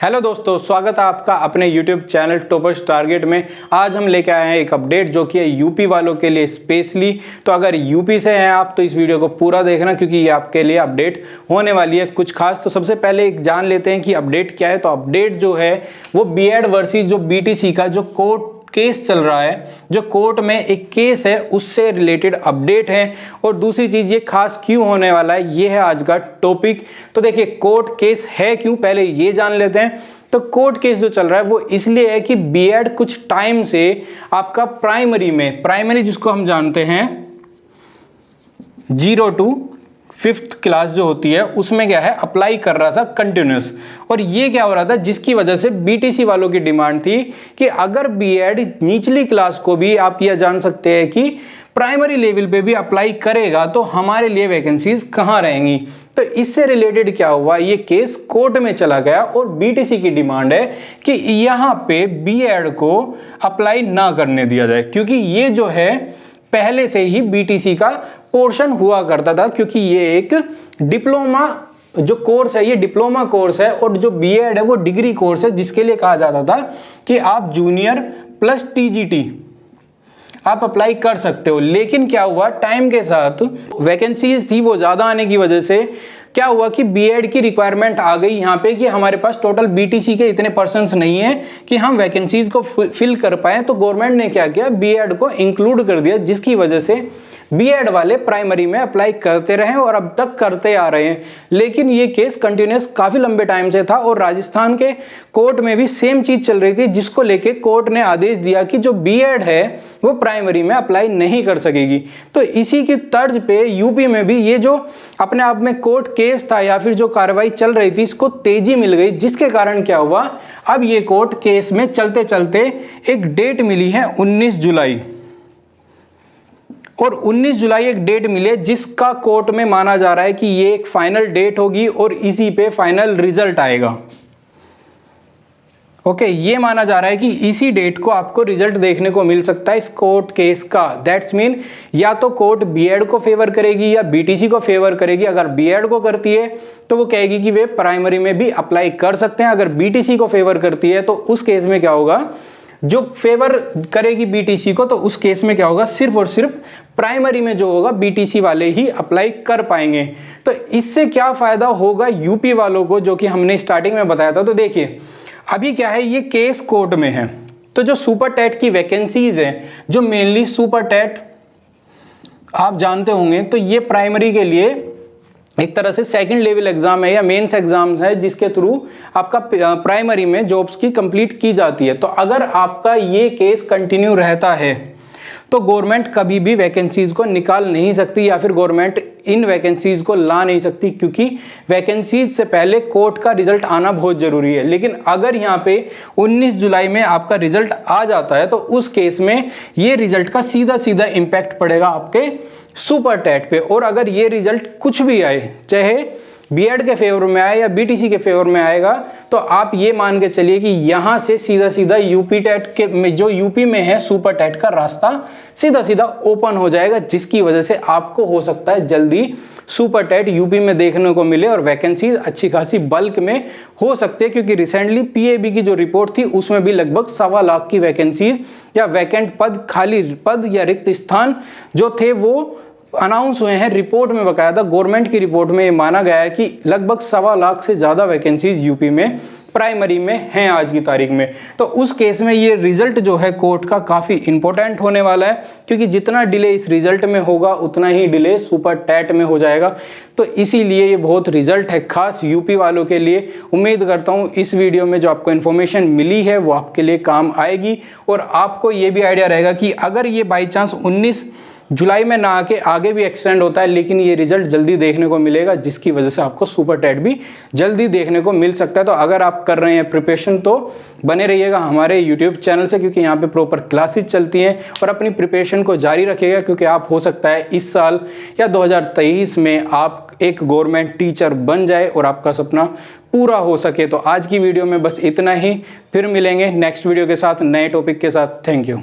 Hello दोस्तों, स्वागत है आपका अपने YouTube चैनल टॉपर्स टारगेट में। आज हम लेके आए हैं एक अपडेट जो कि है यूपी वालों के लिए स्पेशली। तो अगर यूपी से हैं आप तो इस वीडियो को पूरा देखना, क्योंकि ये आपके लिए अपडेट होने वाली है कुछ खास। तो सबसे पहले एक जान लेते हैं कि अपडेट क्या है। तो अपडेट जो है वो बीएड वर्सेस जो बीटीसी का जो कोर्ट केस चल रहा है, जो कोर्ट में एक केस है उससे रिलेटेड अपडेट है। और दूसरी चीज, ये खास क्यों होने वाला है, ये है आज का टॉपिक। तो देखिए, कोर्ट केस है क्यों, पहले ये जान लेते हैं। तो कोर्ट केस जो चल रहा है वो इसलिए है कि बीएड कुछ टाइम से आपका प्राइमरी जिसको हम जानते हैं 0 to 5th क्लास जो होती है, उसमें क्या है अप्लाई कर रहा था कंटिन्यूस। और ये क्या हो रहा था, जिसकी वजह से बीटीसी वालों की डिमांड थी कि अगर बीएड निचली क्लास को भी आप यह जान सकते हैं कि प्राइमरी लेवल पे भी अप्लाई करेगा तो हमारे लिए वैकेंसीज कहाँ रहेंगी। तो इससे रिलेटेड क्या हुआ, ये केस कोर्ट में चला गया और बीटीसी की डिमांड है कि यहाँ पे बीएड को अप्लाई ना करने दिया जाए, क्योंकि ये जो है पहले से ही बीटीसी का पोर्शन हुआ करता था। क्योंकि ये एक डिप्लोमा जो कोर्स है, ये डिप्लोमा कोर्स है और जो बीएड है वो डिग्री कोर्स है, जिसके लिए कहा जाता था कि आप जूनियर प्लस टीजीटी आप अप्लाई कर सकते हो। लेकिन क्या हुआ, टाइम के साथ वैकेंसीज थी वो ज़्यादा आने की वजह से क्या हुआ कि बीएड की रिक्वायरमेंट आ गई यहाँ पे कि हमारे पास टोटल बीटीसी के इतने पर्सन्स नहीं है कि हम वैकेंसीज को फिल कर पाए। तो गवर्नमेंट ने क्या किया, बीएड को इंक्लूड कर दिया, जिसकी वजह से बीएड वाले प्राइमरी में अप्लाई करते रहे और अब तक करते आ रहे हैं। लेकिन ये केस कंटिन्यूस काफ़ी लंबे टाइम से था और राजस्थान के कोर्ट में भी सेम चीज़ चल रही थी, जिसको लेके कोर्ट ने आदेश दिया कि जो बीएड है वो प्राइमरी में अप्लाई नहीं कर सकेगी। तो इसी की तर्ज पे यूपी में भी ये जो अपने आप में कोर्ट केस था या फिर जो कार्रवाई चल रही थी, इसको तेजी मिल गई, जिसके कारण क्या हुआ, अब ये कोर्ट केस में चलते चलते एक डेट मिली है 19 जुलाई। और 19 जुलाई एक डेट मिले जिसका कोर्ट में माना जा रहा है कि ये एक फाइनल डेट होगी और इसी पे फाइनल रिजल्ट आएगा। ओके, ये माना जा रहा है कि इसी डेट को आपको रिजल्ट देखने को मिल सकता है इस कोर्ट केस का। दैट्स मीन या तो कोर्ट बीएड को फेवर करेगी या बीटीसी को फेवर करेगी। अगर बीएड को करती है तो वो कहेगी कि वे प्राइमरी में भी अप्लाई कर सकते हैं। अगर बीटीसी को फेवर करती है तो उस केस में क्या होगा, जो फेवर करेगी बीटीसी को, तो उस केस में क्या होगा, सिर्फ और सिर्फ प्राइमरी में जो होगा बीटीसी वाले ही अप्लाई कर पाएंगे। तो इससे क्या फायदा होगा यूपी वालों को, जो कि हमने स्टार्टिंग में बताया था। तो देखिए, अभी क्या है, ये केस कोर्ट में है। तो जो सुपर टेट की वैकेंसीज हैं, जो मेनली सुपर टेट आप जानते होंगे, तो ये प्राइमरी के लिए एक तरह से सेकंड लेवल एग्जाम है या मेंस एग्जाम है, जिसके थ्रू आपका प्राइमरी में जॉब्स की कंप्लीट की जाती है। तो अगर आपका ये केस कंटिन्यू रहता है तो गवर्नमेंट कभी भी वैकेंसीज को निकाल नहीं सकती या फिर गवर्नमेंट इन वैकेंसीज को ला नहीं सकती, क्योंकि वैकेंसीज से पहले कोर्ट का रिजल्ट आना बहुत जरूरी है। लेकिन अगर यहाँ पे 19 जुलाई में आपका रिजल्ट आ जाता है तो उस केस में ये रिजल्ट का सीधा सीधा इम्पैक्ट पड़ेगा आपके सुपर टेट पे। और अगर ये रिजल्ट कुछ भी आए, चाहे बीएड के फेवर में आए या बीटीसी के फेवर में आएगा, तो आप ये मान के चलिए कि यहाँ से सीधा सीधा यूपी टेट के में जो यूपी में है सुपर टेट का रास्ता सीधा सीधा ओपन हो जाएगा, जिसकी वजह से आपको हो सकता है जल्दी सुपर टेट यूपी में देखने को मिले और वैकेंसीज अच्छी खासी बल्क में हो सकते हैं। क्योंकि रिसेंटली पीएबी की जो रिपोर्ट थी उसमें भी लगभग 1.25 लाख की वैकेंसीज या वैकेंट पद, खाली पद या रिक्त स्थान जो थे वो अनाउंस हुए हैं। रिपोर्ट में बकायदा गवर्नमेंट की रिपोर्ट में ये माना गया है कि लगभग 1.25 लाख से ज़्यादा वैकेंसीज यूपी में प्राइमरी में हैं आज की तारीख में। तो उस केस में ये रिजल्ट जो है कोर्ट का काफ़ी इंपॉर्टेंट होने वाला है, क्योंकि जितना डिले इस रिजल्ट में होगा उतना ही डिले सुपर टेट में हो जाएगा। तो इसीलिए ये बहुत रिजल्ट है खास यूपी वालों के लिए। उम्मीद करता हूँ इस वीडियो में जो आपको इन्फॉर्मेशन मिली है वो आपके लिए काम आएगी और आपको ये भी आइडिया रहेगा कि अगर ये बाई चांस 19 जुलाई में ना आके आगे भी एक्सटेंड होता है, लेकिन ये रिजल्ट जल्दी देखने को मिलेगा, जिसकी वजह से आपको सुपर टेट भी जल्दी देखने को मिल सकता है। तो अगर आप कर रहे हैं प्रिपरेशन तो बने रहिएगा हमारे यूट्यूब चैनल से, क्योंकि यहाँ पे प्रॉपर क्लासेस चलती हैं। और अपनी प्रिपरेशन को जारी रखिएगा, क्योंकि आप हो सकता है इस साल या 2023 में आप एक गवर्नमेंट टीचर बन जाए और आपका सपना पूरा हो सके। तो आज की वीडियो में बस इतना ही, फिर मिलेंगे नेक्स्ट वीडियो के साथ, नए टॉपिक के साथ। Thank you.